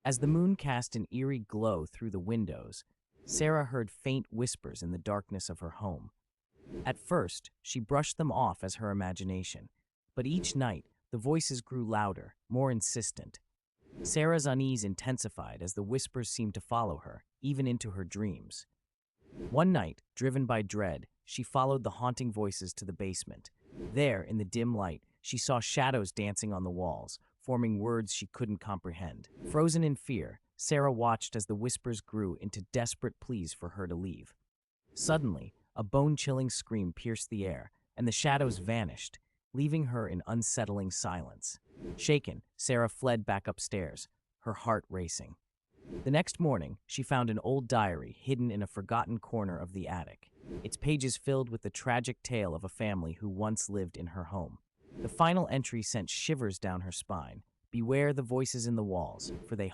As the moon cast an eerie glow through the windows, Sarah heard faint whispers in the darkness of her home. At first, she brushed them off as her imagination, but each night, the voices grew louder, more insistent. Sarah's unease intensified as the whispers seemed to follow her, even into her dreams. One night, driven by dread, she followed the haunting voices to the basement. There, in the dim light, she saw shadows dancing on the walls, forming words she couldn't comprehend. Frozen in fear, Sarah watched as the whispers grew into desperate pleas for her to leave. Suddenly, a bone-chilling scream pierced the air, and the shadows vanished, leaving her in unsettling silence. Shaken, Sarah fled back upstairs, her heart racing. The next morning, she found an old diary hidden in a forgotten corner of the attic, its pages filled with the tragic tale of a family who once lived in her home. The final entry sent shivers down her spine. Beware the voices in the walls, for they